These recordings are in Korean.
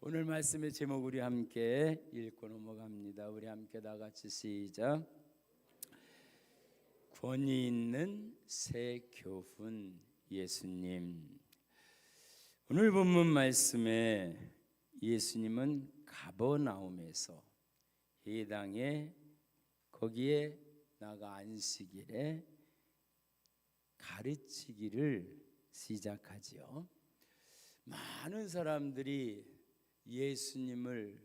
오늘 말씀의 제목 우리 함께 읽고 넘어갑니다. 우리 함께 다 같이 시작. 권위 있는 새 교훈 예수님. 오늘 본문 말씀에 예수님은 가버나움에서 해당에 거기에 나가 안식일에 가르치기를 시작하지요. 많은 사람들이 예수님을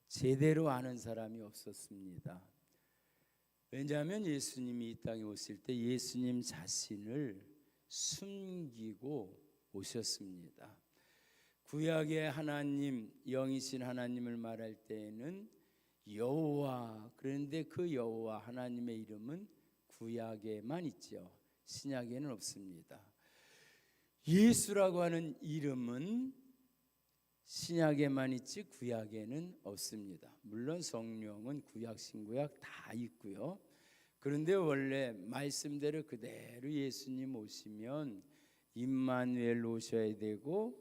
제대로 아는 사람이 없었습니다. 왜냐하면 예수님이 이 땅에 오실 때 예수님 자신을 숨기고 오셨습니다. 구약의 하나님, 영이신 하나님을 말할 때에는 여호와, 그런데 그 여호와 하나님의 이름은 구약에만 있죠. 신약에는 없습니다. 예수라고 하는 이름은 신약에만 있지 구약에는 없습니다. 물론 성령은 구약 신구약 다 있고요. 그런데 원래 말씀대로 그대로 예수님 오시면 임마누엘 오셔야 되고,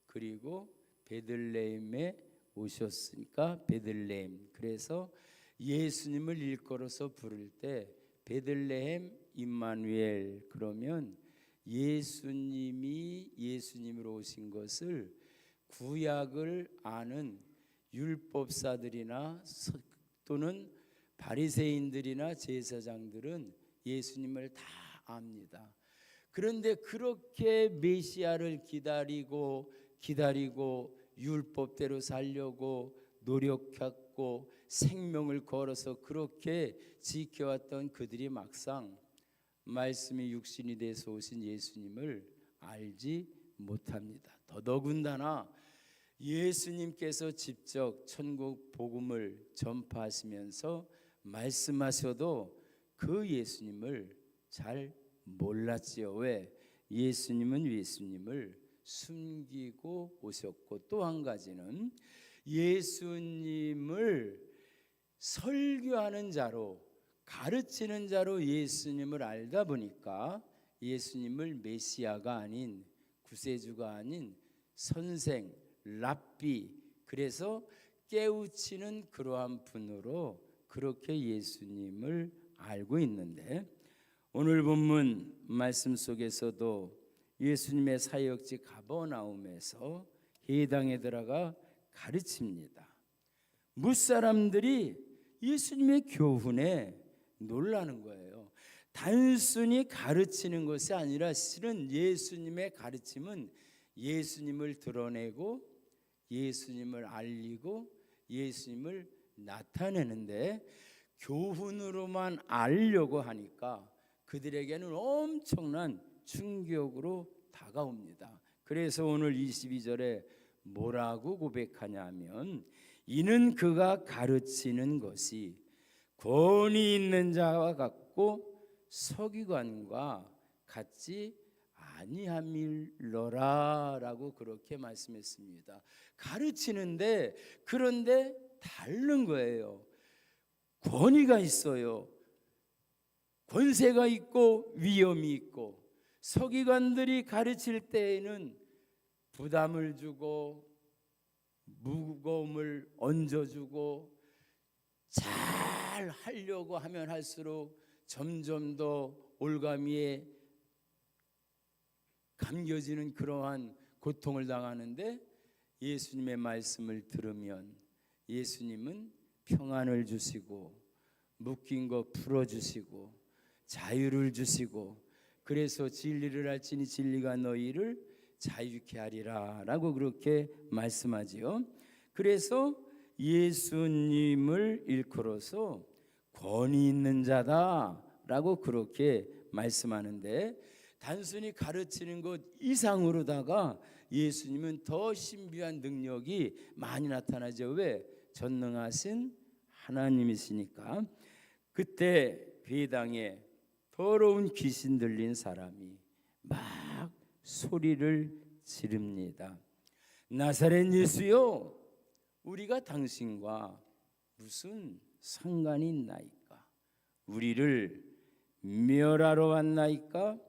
그리고 베들레헴에 오셨으니까 베들레헴. 그래서 예수님을 일컬어서 부를 때 베들레헴 임마누엘, 그러면 예수님이 예수님으로 오신 것을 구약을 아는 율법사들이나 또는 바리새인들이나 제사장들은 예수님을 다 압니다. 그런데 그렇게 메시아를 기다리고 율법대로 살려고 노력했고 생명을 걸어서 그렇게 지켜왔던 그들이 막상 말씀이 육신이 돼서 오신 예수님을 알지 못합니다. 더더군다나 예수님께서 직접 천국 복음을 전파하시면서 말씀하셔도 그 예수님을 잘 몰랐지요. 왜? 예수님은 예수님을 숨기고 오셨고, 또 한 가지는 예수님을 설교하는 자로, 가르치는 자로 예수님을 알다 보니까 예수님을 메시아가 아닌, 구세주가 아닌 선생, 랍비, 그래서 깨우치는 그러한 분으로 그렇게 예수님을 알고 있는데, 오늘 본문 말씀 속에서도 예수님의 사역지 가버나움에서 회당에 들어가 가르칩니다. 무사람들이 예수님의 교훈에 놀라는 거예요. 단순히 가르치는 것이 아니라 실은 예수님의 가르침은 예수님을 드러내고 예수님을 알리고 예수님을 나타내는데, 교훈으로만 알려고 하니까 그들에게는 엄청난 충격으로 다가옵니다. 그래서 오늘 22절에 뭐라고 고백하냐면, 이는 그가 가르치는 것이 권위 있는 자와 같고 서기관과 같지 아니함일러라 라고 그렇게 말씀했습니다. 가르치는데, 그런데 다른 거예요. 권위가 있어요. 권세가 있고 위엄이 있고, 서기관들이 가르칠 때에는 부담을 주고 무거움을 얹어주고 잘 하려고 하면 할수록 점점 더 올가미에 감겨지는 그러한 고통을 당하는데, 예수님의 말씀을 들으면 예수님은 평안을 주시고 묶인 거 풀어주시고 자유를 주시고, 그래서 진리를 알지니 진리가 너희를 자유케 하리라 라고 그렇게 말씀하지요. 그래서 예수님을 일컬어서 권위 있는 자다 라고 그렇게 말씀하는데, 단순히 가르치는 것 이상으로다가 예수님은 더 신비한 능력이 많이 나타나죠. 왜? 전능하신 하나님이시니까. 그때 회당에 더러운 귀신 들린 사람이 막 소리를 지릅니다. 나사렛 예수요, 우리가 당신과 무슨 상관이 있나이까? 우리를 멸하러 왔나이까?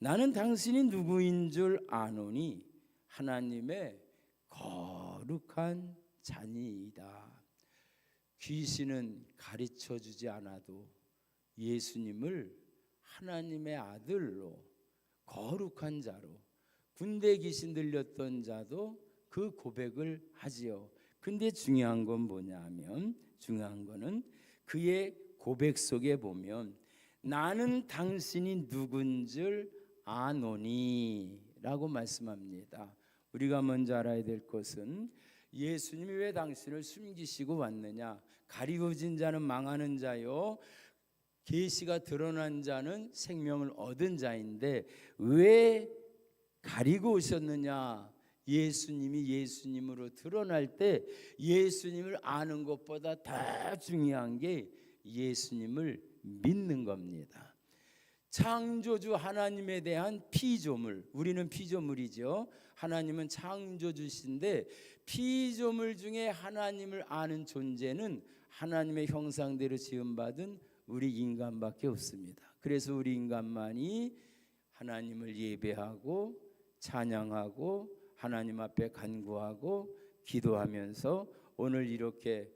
나는 당신이 누구인 줄 아노니 하나님의 거룩 거룩한 자니이다. 귀신은 가르쳐 주지 않아도 예수님을 하나님의 아들로, 거룩한 자로, 군대 귀신 들렸던 자도 그 고백을 하지요. 근데 중요한 건 뭐냐면, 중요한 거는 그의 고백 속에 보면 나는 당신이 누군 줄 아노니 라고 말씀합니다. 우리가 먼저 알아야 될 것은 예수님이 왜 당신을 숨기시고 왔느냐. 가리워진 자는 망하는 자요, 계시가 드러난 자는 생명을 얻은 자인데 왜 가리고 오셨느냐. 예수님이 예수님으로 드러날 때 예수님을 아는 것보다 더 중요한 게 예수님을 믿는 겁니다. 창조주 하나님에 대한 피조물, 우리는 피조물이죠. 하나님은 창조주신데 피조물 중에 하나님을 아는 존재는 하나님의 형상대로 지음받은 우리 인간밖에 없습니다. 그래서 우리 인간만이 하나님을 예배하고 찬양하고 하나님 앞에 간구하고 기도하면서 오늘 이렇게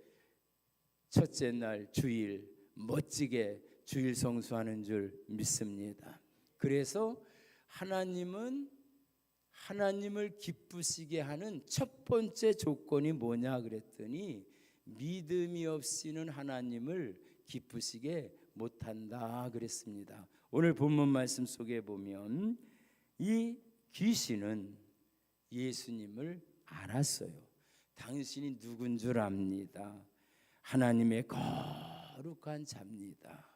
첫째 날 주일 멋지게 주일 성수하는 줄 믿습니다. 그래서 하나님은 하나님을 기쁘시게 하는 첫 번째 조건이 뭐냐 그랬더니 믿음이 없이는 하나님을 기쁘시게 못한다 그랬습니다. 오늘 본문 말씀 속에 보면 이 귀신은 예수님을 알았어요. 당신이 누군 줄 압니다. 하나님의 거룩한 자입니다.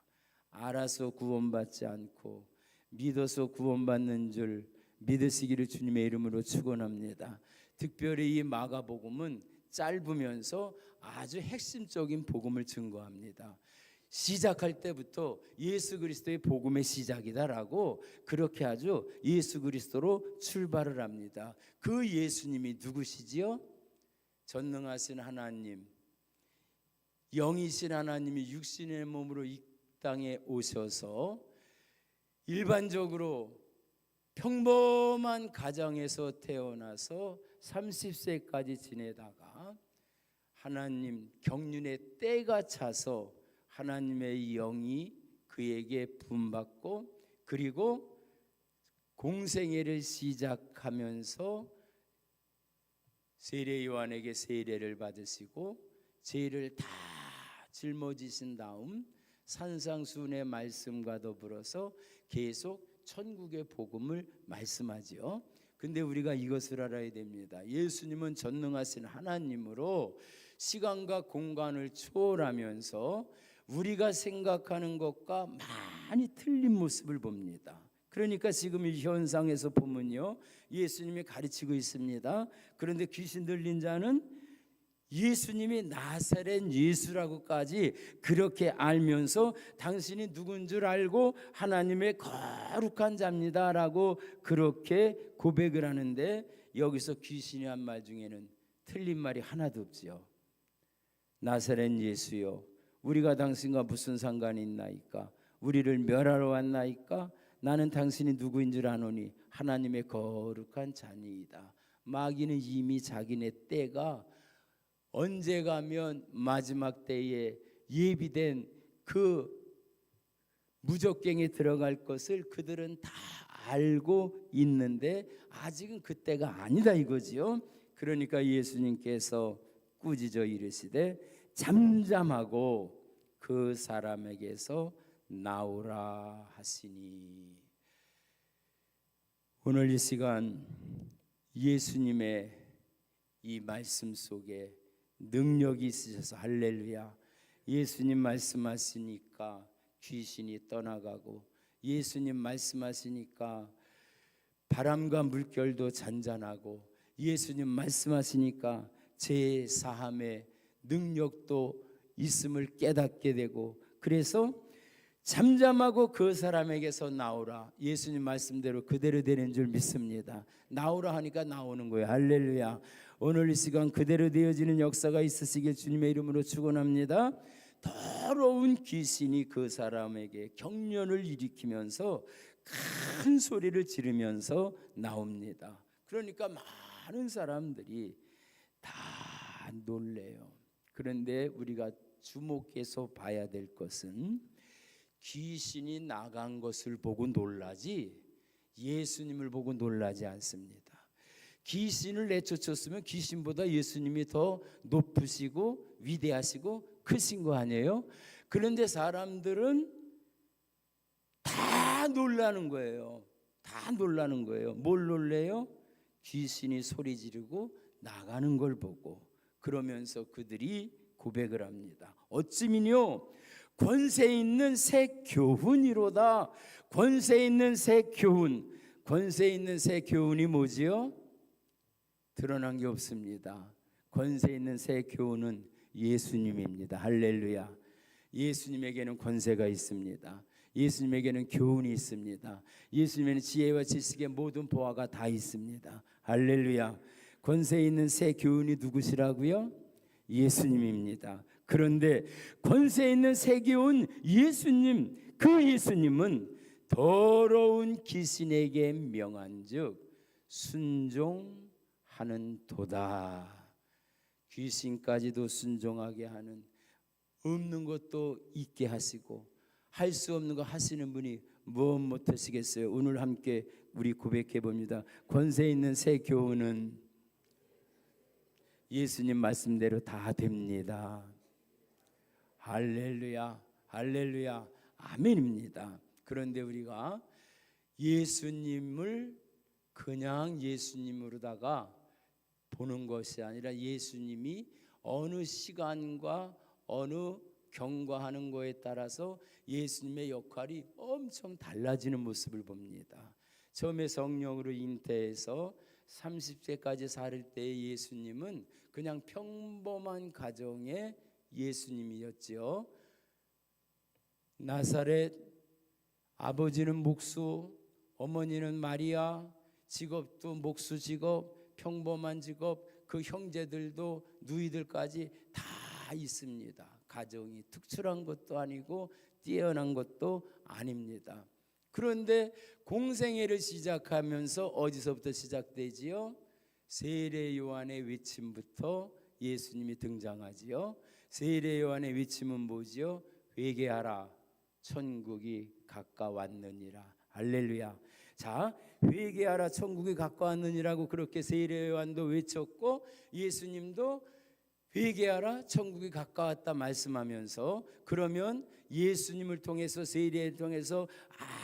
알아서 구원받지 않고 믿어서 구원받는 줄 믿으시기를 주님의 이름으로 축원합니다. 특별히 이 마가복음은 짧으면서 아주 핵심적인 복음을 증거합니다. 시작할 때부터 예수 그리스도의 복음의 시작이다라고 그렇게 아주 예수 그리스도로 출발을 합니다. 그 예수님이 누구시지요? 전능하신 하나님, 영이신 하나님이 육신의 몸으로 이 땅에 오셔서 일반적으로 평범한 가정에서 태어나서 30세까지 지내다가 하나님 경륜의 때가 차서 하나님의 영이 그에게 부음받고 그리고 공생애를 시작하면서 세례 요한에게 세례를 받으시고 죄를 다 짊어지신 다음 산상수훈의 말씀과 더불어서 계속 천국의 복음을 말씀하지요. 근데 우리가 이것을 알아야 됩니다. 예수님은 전능하신 하나님으로 시간과 공간을 초월하면서 우리가 생각하는 것과 많이 틀린 모습을 봅니다. 그러니까 지금 이 현상에서 보면요, 예수님이 가르치고 있습니다. 그런데 귀신 들린 자는 예수님이 나사렛 예수라고까지 그렇게 알면서 당신이 누군 줄 알고 하나님의 거룩한 자입니다라고 그렇게 고백을 하는데 여기서 귀신이 한 말 중에는 틀린 말이 하나도 없지요. 나사렛 예수여, 우리가 당신과 무슨 상관이 있나이까? 우리를 멸하러 왔나이까? 나는 당신이 누구인 줄 아노니 하나님의 거룩한 자니이다. 마귀는 이미 자기네 때가 언제 가면 마지막 때에 예비된 그 무적갱에 들어갈 것을 그들은 다 알고 있는데 아직은 그때가 아니다 이거지요. 그러니까 예수님께서 꾸짖어 이르시되 잠잠하고 그 사람에게서 나오라 하시니, 오늘 이 시간 예수님의 이 말씀 속에 능력이 있으셔서 할렐루야. 예수님 말씀하시니까 귀신이 떠나가고 예수님 말씀하시니까 바람과 물결도 잔잔하고 예수님 말씀하시니까 죄 사함의 능력도 있음을 깨닫게 되고 그래서 잠잠하고 그 사람에게서 나오라. 예수님 말씀대로 그대로 되는 줄 믿습니다. 나오라 하니까 나오는 거예요. 할렐루야. 오늘 이 시간 그대로 되어지는 역사가 있으시길 주님의 이름으로 축원합니다. 더러운 귀신이 그 사람에게 경련을 일으키면서 큰 소리를 지르면서 나옵니다. 그러니까 많은 사람들이 다 놀래요. 그런데 우리가 주목해서 봐야 될 것은 귀신이 나간 것을 보고 놀라지 예수님을 보고 놀라지 않습니다. 귀신을 내쫓았으면 귀신보다 예수님이 더 높으시고 위대하시고 크신 거 아니에요? 그런데 사람들은 다 놀라는 거예요. 다 놀라는 거예요. 뭘 놀래요? 귀신이 소리 지르고 나가는 걸 보고. 그러면서 그들이 고백을 합니다. 어찌미뇨 권세 있는 새 교훈이로다. 권세 있는 새 교훈. 권세 있는 새 교훈이 뭐지요? 드러난 게 없습니다. 권세 있는 새 교훈은 예수님입니다. 할렐루야. 예수님에게는 권세가 있습니다. 예수님에게는 교훈이 있습니다. 예수님에게는 지혜와 지식의 모든 보화가 다 있습니다. 할렐루야. 권세 있는 새 교훈이 누구시라고요? 예수님입니다. 그런데 권세 있는 새 교훈 예수님, 그 예수님은 더러운 귀신에게 명한즉 순종하는 도다. 귀신까지도 순종하게 하는, 없는 것도 있게 하시고 할 수 없는 거 하시는 분이 무엇 못하시겠어요? 오늘 함께 우리 고백해 봅니다. 권세 있는 새 교훈은 예수님 말씀대로 다 됩니다. 할렐루야, 할렐루야, 아멘입니다. 그런데 우리가 예수님을 그냥 예수님으로다가 보는 것이 아니라 예수님이 어느 시간과 어느 경과하는 거에 따라서 예수님의 역할이 엄청 달라지는 모습을 봅니다. 처음에 성령으로 잉태해서 30세까지 살 때 예수님은 그냥 평범한 가정의 예수님이었지요. 나사렛, 아버지는 목수, 어머니는 마리아, 직업도 목수 직업, 평범한 직업, 그 형제들도 누이들까지 다 있습니다. 가정이 특출한 것도 아니고 뛰어난 것도 아닙니다. 그런데 공생애를 시작하면서 어디서부터 시작되지요? 세례 요한의 외침부터 예수님이 등장하지요. 세례 요한의 외침은 뭐지요? 회개하라, 천국이 가까웠느니라. 할렐루야. 자, 회개하라, 천국이 가까웠느니라고 그렇게 세례 요한도 외쳤고 예수님도 회개하라, 천국이 가까웠다 말씀하면서, 그러면 예수님을 통해서, 세례를 통해서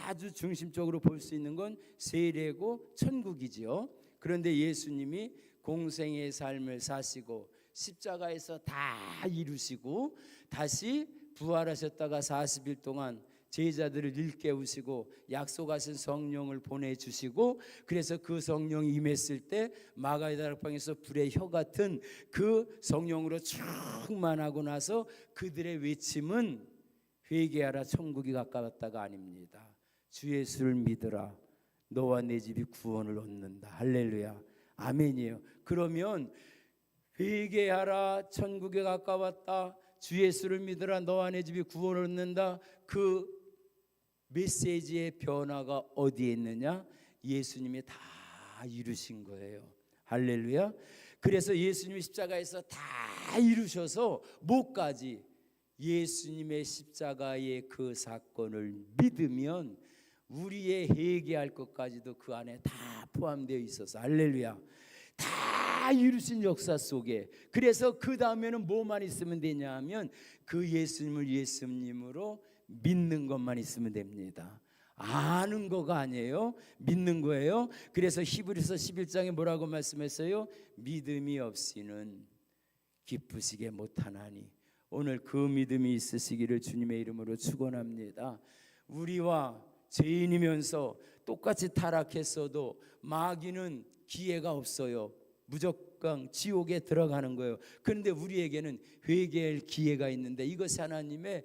아주 중심적으로 볼 수 있는 건 세례고 천국이지요. 그런데 예수님이 공생의 삶을 사시고 십자가에서 다 이루시고 다시 부활하셨다가 40일 동안 제자들을 일깨우시고 약속하신 성령을 보내주시고, 그래서 그 성령이 임했을 때 마가의 다락방에서 불의 혀 같은 그 성령으로 충만하고 나서 그들의 외침은 회개하라, 천국이 가까웠다가 아닙니다. 주 예수를 믿으라, 너와 내 집이 구원을 얻는다. 할렐루야, 아멘이에요. 그러면 회개하라, 천국에 가까웠다, 주 예수를 믿으라, 너와 내 집이 구원을 얻는다, 그 메시지의 변화가 어디에 있느냐? 예수님이 다 이루신 거예요. 할렐루야. 그래서 예수님이 십자가에서 다 이루셔서 뭐까지? 예수님의 십자가의 그 사건을 믿으면 우리의 회개할 것까지도 그 안에 다 포함되어 있어서, 할렐루야, 다 이루신 역사 속에. 그래서 그 다음에는 뭐만 있으면 되냐 하면 그 예수님을 예수님으로 믿는 것만 있으면 됩니다. 아는 거가 아니에요, 믿는 거예요. 그래서 히브리서 11장에 뭐라고 말씀했어요? 믿음이 없이는 기쁘시게 못하나니. 오늘 그 믿음이 있으시기를 주님의 이름으로 축원합니다. 우리와 죄인이면서 똑같이 타락했어도 마귀는 기회가 없어요. 무조건 지옥에 들어가는 거예요. 그런데 우리에게는 회개할 기회가 있는데 이것이 하나님의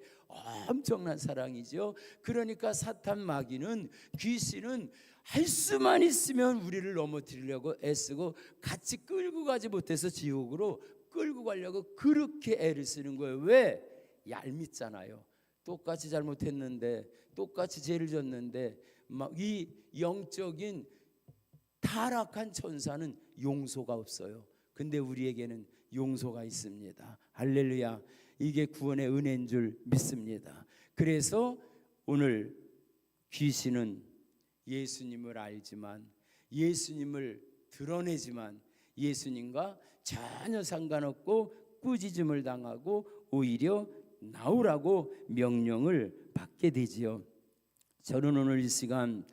엄청난 사랑이죠. 그러니까 사탄, 마귀는, 귀신은 할 수만 있으면 우리를 넘어뜨리려고 애쓰고 같이 끌고 가지 못해서 지옥으로 끌고 가려고 그렇게 애를 쓰는 거예요. 왜? 얄밉잖아요. 똑같이 잘못했는데, 똑같이 죄를 졌는데, 막 이 영적인 타락한 천사는 용서가 없어요. 근데 우리에게는 용서가 있습니다. 할렐루야. 이게 구원의 은혜인 줄 믿습니다. 그래서 오늘 귀신은 예수님을 알지만, 예수님을 드러내지만 예수님과 전혀 상관없고 꾸짖음을 당하고 오히려 나오라고 명령을 받게 되지요. 저는 오늘 이 시간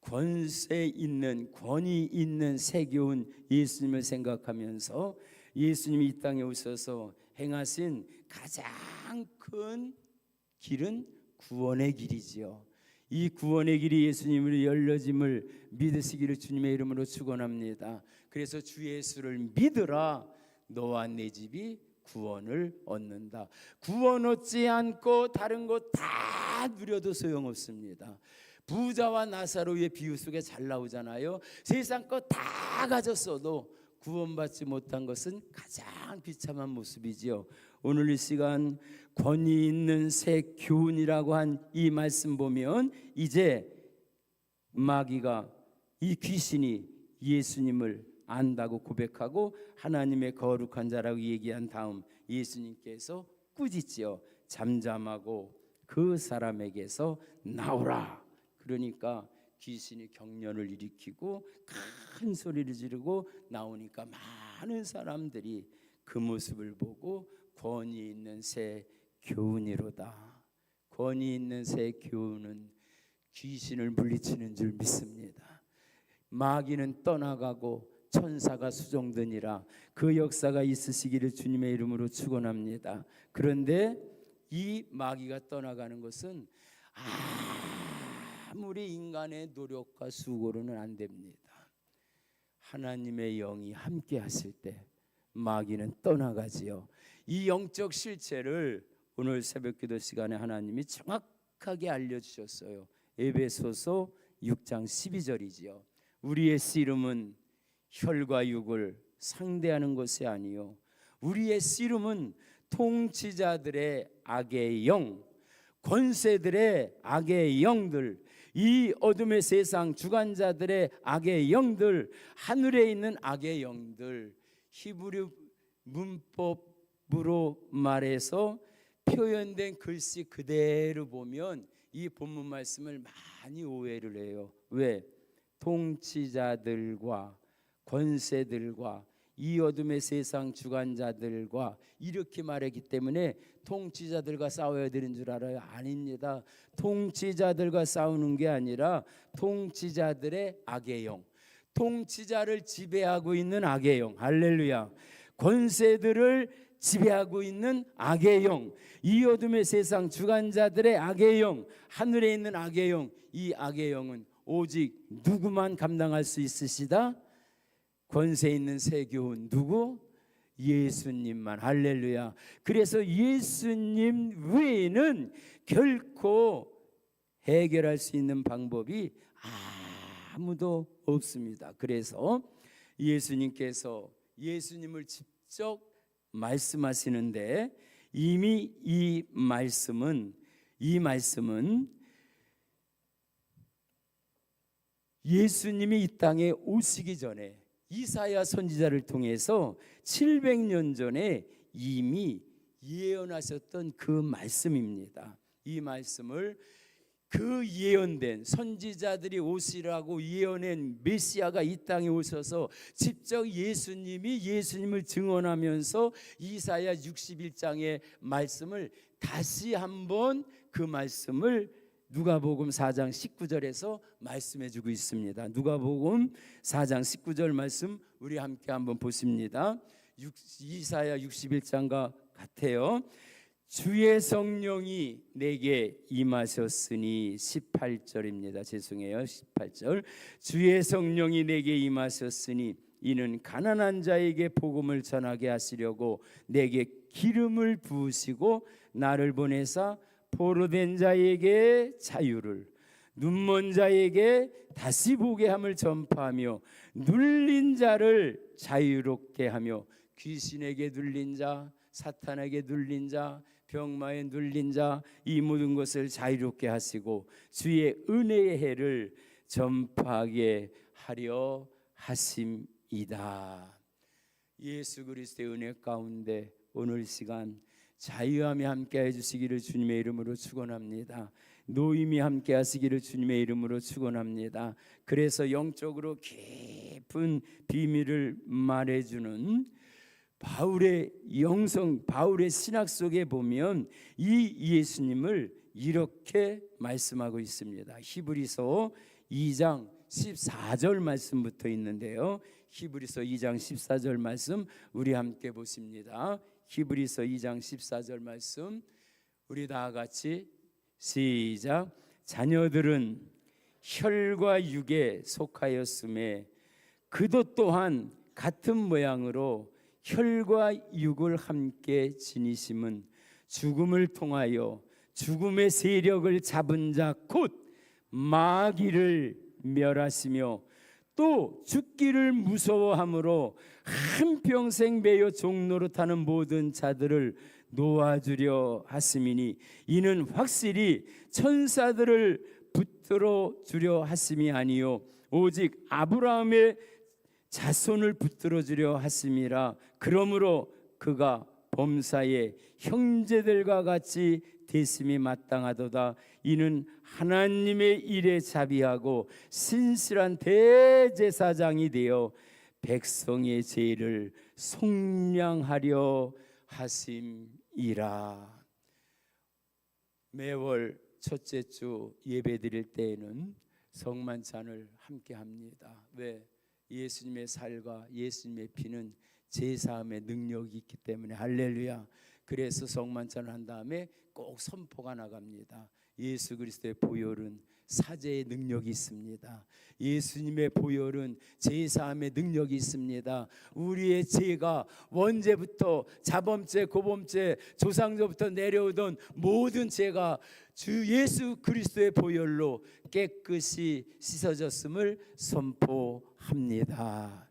권세 있는, 권위 있는 세교훈 예수님을 생각하면서 예수님이 이 땅에 오셔서 행하신 가장 큰 길은 구원의 길이지요. 이 구원의 길이 예수님으로 열려짐을 믿으시기를 주님의 이름으로 축원합니다. 그래서 주 예수를 믿으라, 너와 내 집이 구원을 얻는다. 구원 얻지 않고 다른 것 다 누려도 소용없습니다. 부자와 나사로의 비유 속에 잘 나오잖아요. 세상 것 다 가졌어도 구원받지 못한 것은 가장 비참한 모습이지요. 오늘 이 시간 권위 있는 새 교훈이라고 한 이 말씀 보면 이제 마귀가, 이 귀신이 예수님을 안다고 고백하고 하나님의 거룩한 자라고 얘기한 다음 예수님께서 꾸짖지요. 잠잠하고 그 사람에게서 나오라. 그러니까 귀신이 경련을 일으키고 큰 소리를 지르고 나오니까 많은 사람들이 그 모습을 보고 권위 있는 새 교훈이로다. 권위 있는 새 교훈은 귀신을 물리치는 줄 믿습니다. 마귀는 떠나가고 천사가 수종되니라. 그 역사가 있으시기를 주님의 이름으로 축원합니다. 그런데 이 마귀가 떠나가는 것은 아무리 인간의 노력과 수고로는 안 됩니다. 하나님의 영이 함께 하실 때 마귀는 떠나가지요. 이 영적 실체를 오늘 새벽기도 시간에 하나님이 정확하게 알려주셨어요. 에베소서 6장 12절이지요. 우리의 씨름은 혈과 육을 상대하는 것이 아니요, 우리의 씨름은 통치자들의 악의 영, 권세들의 악의 영들, 이 어둠의 세상 주관자들의 악의 영들, 하늘에 있는 악의 영들. 히브리 문법으로 말해서 표현된 글씨 그대로 보면 이 본문 말씀을 많이 오해를 해요. 왜? 통치자들과 권세들과 이 어둠의 세상 주관자들과 이렇게 말했기 때문에 통치자들과 싸워야 되는 줄 알아요? 아닙니다. 통치자들과 싸우는 게 아니라 통치자들의 악의 영, 통치자를 지배하고 있는 악의 영, 할렐루야. 권세들을 지배하고 있는 악의 영, 이 어둠의 세상 주관자들의 악의 영, 하늘에 있는 악의 영. 이 악의 영은 오직 누구만 감당할 수 있으시다? 권세 있는 새 교훈, 누구? 예수님만. 할렐루야. 그래서 예수님 외에는 결코 해결할 수 있는 방법이 아무도 없습니다. 그래서 예수님을 직접 말씀하시는데, 이미 이 말씀은 예수님이 이 땅에 오시기 전에 이사야 선지자를 통해서 700년 전에 이미 예언하셨던 그 말씀입니다. 이 말씀을 그 예언된 선지자들이 오시라고 예언한 메시아가 이 땅에 오셔서 직접 예수님을 증언하면서 이사야 61장의 말씀을 다시 한번 그 말씀을 누가복음 4장 19절에서 말씀해 주고 있습니다. 누가복음 4장 19절 말씀 우리 함께 한번 보십니다. 이사야 61장과 같아요. 주의 성령이 내게 임하셨으니, 18절입니다. 죄송해요. 18절. 주의 성령이 내게 임하셨으니 이는 가난한 자에게 복음을 전하게 하시려고 내게 기름을 부으시고 나를 보내사 포로된 자에게 자유를, 눈먼 자에게 다시 보게 함을 전파하며 눌린 자를 자유롭게 하며, 귀신에게 눌린 자, 사탄에게 눌린 자, 병마에 눌린 자, 이 모든 것을 자유롭게 하시고 주의 은혜의 해를 전파하게 하려 하심이다. 예수 그리스도의 은혜 가운데 오늘 시간 자유함이 함께해 주시기를 주님의 이름으로 축원합니다. 노임이 함께 하시기를 주님의 이름으로 축원합니다. 그래서 영적으로 깊은 비밀을 말해주는 바울의 영성, 바울의 신학 속에 보면 이 예수님을 이렇게 말씀하고 있습니다. 히브리서 2장 14절 말씀부터 있는데요. 히브리서 2장 14절 말씀 우리 함께 보십니다. 히브리서 2장 14절 말씀 우리 다 같이 시작. 자녀들은 혈과 육에 속하였음에 그도 또한 같은 모양으로 혈과 육을 함께 지니심은 죽음을 통하여 죽음의 세력을 잡은 자 곧 마귀를 멸하시며 또 죽기를 무서워함으로 한평생 매여 종노릇하는 모든 자들을 놓아주려 하심이니 이는 확실히 천사들을 붙들어 주려 하심이 아니요 오직 아브라함의 자손을 붙들어 주려 하심이라. 그러므로 그가 범사의 형제들과 같이 되심이 마땅하도다. 이는 하나님의 일에 자비하고 신실한 대제사장이 되어 백성의 죄를 속량하려 하심이라. 매월 첫째 주 예배 드릴 때에는 성만찬을 함께 합니다. 왜? 예수님의 살과 예수님의 피는 제사함의 능력이 있기 때문에. 할렐루야. 그래서 성만찬을 한 다음에 꼭 선포가 나갑니다. 예수 그리스도의 보혈은 사제의 능력이 있습니다. 예수님의 보혈은 제사함의 능력이 있습니다. 우리의 죄가 원죄부터 자범죄, 고범죄, 조상조부터 내려오던 모든 죄가 주 예수 그리스도의 보혈로 깨끗이 씻어졌음을 선포합니다.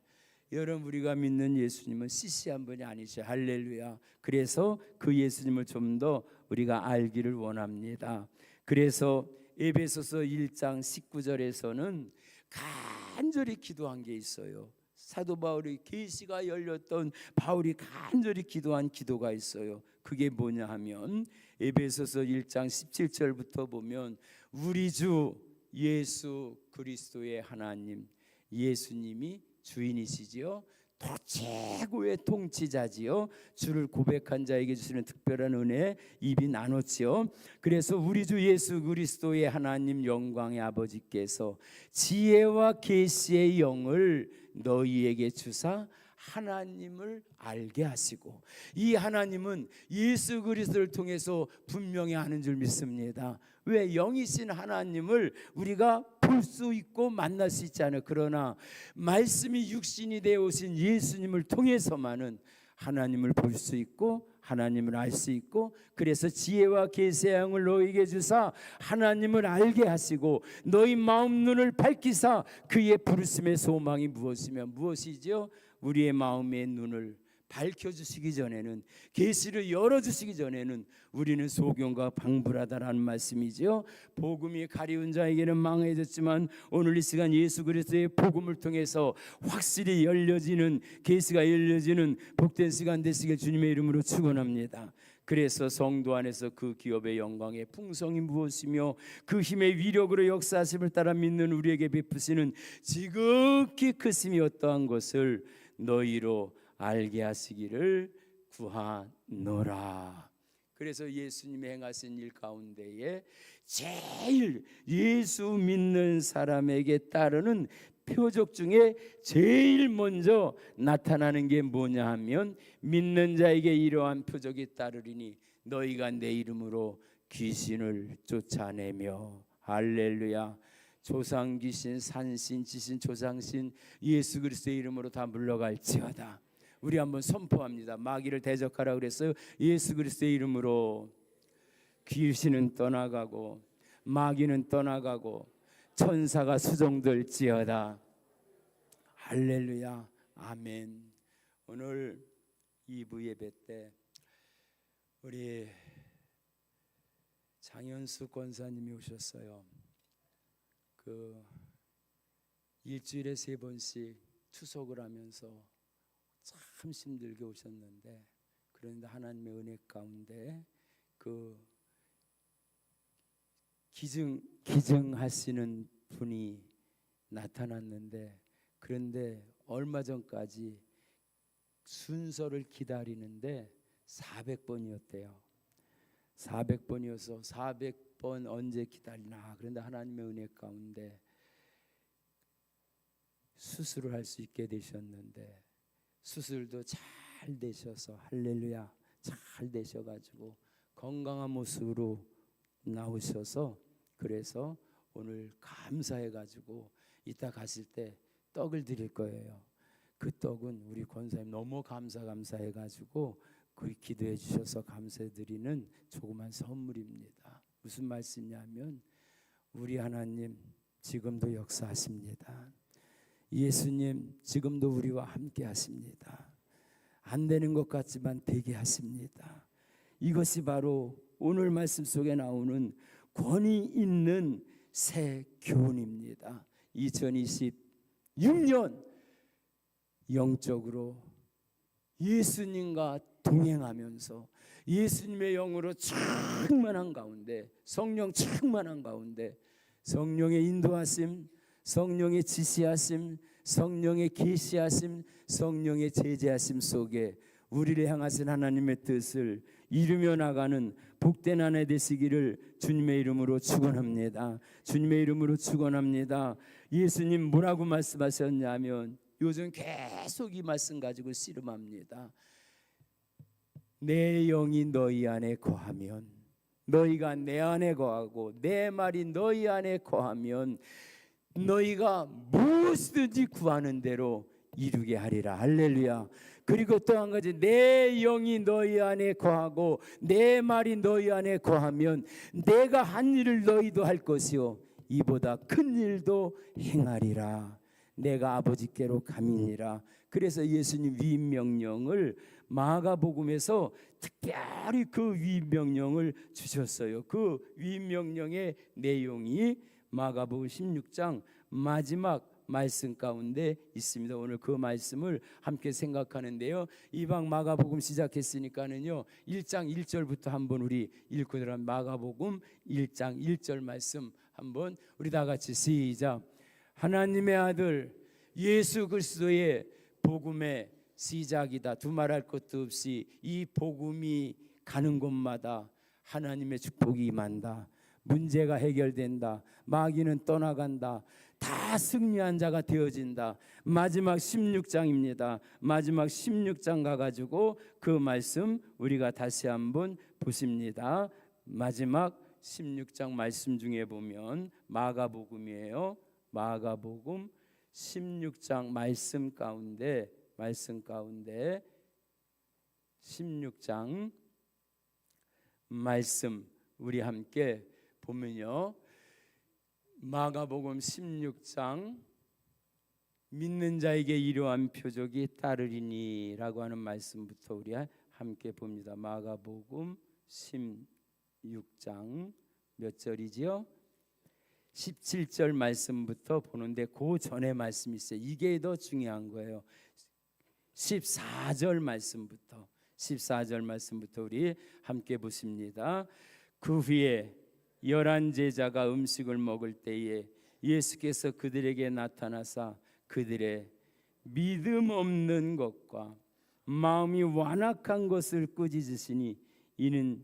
여러분, 우리가 믿는 예수님은 시시한 분이 아니셔. 할렐루야. 그래서 그 예수님을 좀 더 우리가 알기를 원합니다. 그래서 에베소서 1장 19절에서는 간절히 기도한 게 있어요. 사도 바울이 계시가 열렸던 바울이 간절히 기도한 기도가 있어요. 그게 뭐냐 하면 에베소서 1장 17절부터 보면 우리 주 예수 그리스도의 하나님, 예수님이 주인이시지요. 또 최고의 통치자지요. 주를 고백한 자에게 주시는 특별한 은혜 입이 나눴지요. 그래서 우리 주 예수 그리스도의 하나님 영광의 아버지께서 지혜와 계시의 영을 너희에게 주사 하나님을 알게 하시고, 이 하나님은 예수 그리스도를 통해서 분명히 아는 줄 믿습니다. 왜? 영이신 하나님을 우리가 볼 수 있고 만날 수 있잖아요. 그러나 말씀이 육신이 되어 오신 예수님을 통해서만은 하나님을 볼 수 있고 하나님을 알 수 있고, 그래서 지혜와 계시의 영을 너희에게 주사 하나님을 알게 하시고 너희 마음 눈을 밝히사 그의 부르심의 소망이 무엇이며 무엇이죠? 우리의 마음의 눈을 밝혀주시기 전에는, 계시를 열어주시기 전에는 우리는 소경과 방불하다라는 말씀이죠. 복음이 가리운 자에게는 망해졌지만 오늘 이 시간 예수 그리스도의 복음을 통해서 확실히 열려지는, 계시가 열려지는 복된 시간 되시길 주님의 이름으로 축원합니다. 그래서 성도 안에서 그 기업의 영광의 풍성이 무엇이며 그 힘의 위력으로 역사하심을 따라 믿는 우리에게 베푸시는 지극히 크심이 어떠한 것을 너희로 알게 하시기를 구하노라. 그래서 예수님이 행하신 일 가운데에 제일 예수 믿는 사람에게 따르는 표적 중에 제일 먼저 나타나는 게 뭐냐 하면, 믿는 자에게 이러한 표적이 따르리니 너희가 내 이름으로 귀신을 쫓아내며. 할렐루야. 조상 귀신, 산신, 지신, 조상신 예수 그리스도의 이름으로 다 물러갈지어다. 우리 한번 선포합니다. 마귀를 대적하라 그랬어요. 예수 그리스도의 이름으로 귀신은 떠나가고 마귀는 떠나가고 천사가 수종될지어다. 할렐루야. 아멘. 오늘 2부 예배 때 우리 장현수 권사님이 오셨어요. 그 일주일에 3번씩 추석을 하면서 참 힘들게 오셨는데, 그런데 하나님의 은혜 가운데 그 기증하시는 분이 나타났는데, 그런데 얼마 전까지 순서를 기다리는데 400번이었대요. 400번이어서 400번 언제 기다리나. 그런데 하나님의 은혜 가운데 수술을 할 수 있게 되셨는데, 수술도 잘 되셔서 할렐루야, 잘 되셔가지고 건강한 모습으로 나오셔서, 그래서 오늘 감사해가지고 이따 가실 때 떡을 드릴 거예요. 그 떡은 우리 권사님 너무 감사해가지고 그 기도해 주셔서 감사드리는 조그만 선물입니다. 무슨 말씀이냐면, 우리 하나님 지금도 역사하십니다. 예수님 지금도 우리와 함께 하십니다. 안 되는 것 같지만 되게 하십니다. 이것이 바로 오늘 말씀 속에 나오는 권위 있는 새 교훈입니다. 2026년 영적으로 예수님과 동행하면서 예수님의 영으로 충만한 가운데, 성령 충만한 가운데, 성령의 인도하심, 성령의 지시하심, 성령의 계시하심, 성령의 제재하심 속에 우리를 향하신 하나님의 뜻을 이루며 나가는 복된 한 해 되시기를 주님의 이름으로 축원합니다. 주님의 이름으로 축원합니다. 예수님 뭐라고 말씀하셨냐면, 요즘 계속 이 말씀 가지고 씨름합니다. 내 영이 너희 안에 거하면, 너희가 내 안에 거하고 내 말이 너희 안에 거하면 너희가 무엇이든지 구하는 대로 이루게 하리라. 할렐루야. 그리고 또 한 가지, 내 영이 너희 안에 거하고 내 말이 너희 안에 거하면 내가 한 일을 너희도 할 것이요 이보다 큰 일도 행하리라. 내가 아버지께로 가미니라. 그래서 예수님 위임 명령을 마가복음에서 특별히 그 위임 명령을 주셨어요. 그 위임 명령의 내용이 마가복음 16장 마지막 말씀 가운데 있습니다. 오늘 그 말씀을 함께 생각하는데요. 이방 마가복음 시작했으니까는요, 1장 1절부터 한번 우리 읽고 들어간 마가복음 1장 1절 말씀 한번 우리 다 같이 시작. 하나님의 아들 예수 그리스도의 복음의 시작이다. 두말할 것도 없이 이 복음이 가는 곳마다 하나님의 축복이 임한다. 문제가 해결된다. 마귀는 떠나간다. 다 승리한 자가 되어진다. 마지막 16장입니다. 마지막 16장 가가지고 그 말씀 우리가 다시 한번 보십니다. 마지막 16장 말씀 중에 보면 마가복음이에요. 마가복음 16장 말씀 가운데 16장 말씀 우리 함께 보면요, 마가복음 16장 믿는 자에게 이러한 표적이 따르리니 라고 하는 말씀부터 우리 함께 봅니다. 마가복음 16장 몇 절이지요? 17절 말씀부터 보는데 그 전에 말씀이 있어요. 이게 더 중요한 거예요. 14절 말씀부터 우리 함께 보십니다. 그 후에 11 제자가 음식을 먹을 때에 예수께서 그들에게 나타나사 그들의 믿음 없는 것과 마음이 완악한 것을 꾸짖으시니 이는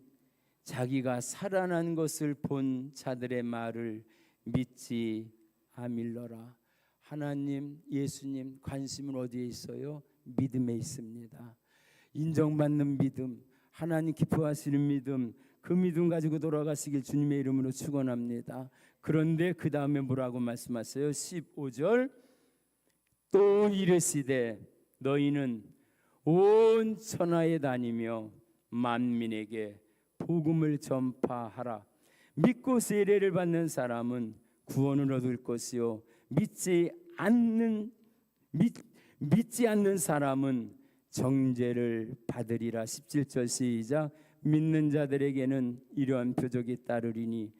자기가 살아난 것을 본 자들의 말을 믿지 아밀러라. 하나님, 예수님 관심은 어디에 있어요? 믿음에 있습니다. 인정받는 믿음, 하나님 기뻐하시는 믿음, 그 믿음 가지고 돌아가시길 주님의 이름으로 축원합니다. 그런데 그 다음에 뭐라고 말씀하세요? 15절 또 이르시되 너희는 온 천하에 다니며 만민에게 복음을 전파하라. 믿고 세례를 받는 사람은 구원을 얻을 것이요 믿지 않는 사람은 정죄를 받으리라. 17절 시작. 믿는 자들에게는 이러한 표적이 따르리니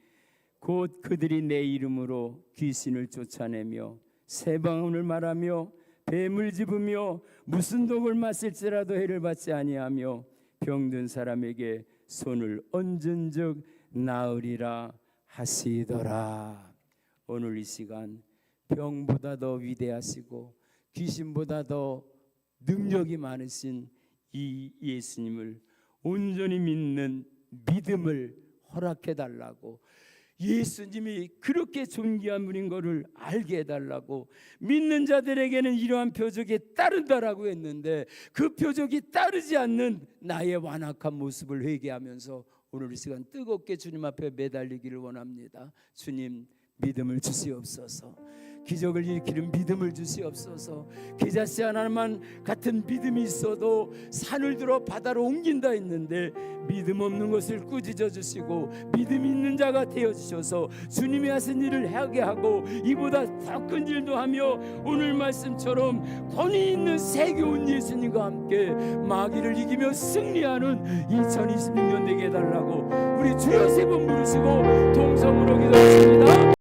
곧 그들이 내 이름으로 귀신을 쫓아내며 새 방언을 말하며 뱀을 집으며 무슨 독을 마실지라도 해를 받지 아니하며 병든 사람에게 손을 얹은즉 나으리라 하시더라. 오늘 이 시간 병보다 더 위대하시고 귀신보다 더 능력이 많으신 이 예수님을 온전히 믿는 믿음을 허락해 달라고, 예수님이 그렇게 존귀한 분인 것을 알게 해달라고, 믿는 자들에게는 이러한 표적이 따른다라고 했는데 그 표적이 따르지 않는 나의 완악한 모습을 회개하면서 오늘 이 시간 뜨겁게 주님 앞에 매달리기를 원합니다. 주님, 믿음을 주시옵소서. 기적을 일으키는 믿음을 주시옵소서. 계자씨 하나만 같은 믿음이 있어도 산을 들어 바다로 옮긴다 했는데 믿음 없는 것을 꾸짖어 주시고 믿음 있는 자가 되어 주셔서 주님이 하신 일을 하게 하고 이보다 더 큰 일도 하며 오늘 말씀처럼 권위 있는 세계온 예수님과 함께 마귀를 이기며 승리하는 2026년 되게 해달라고 우리 주여 세 번 부르시고 동성으로 기도하십니다.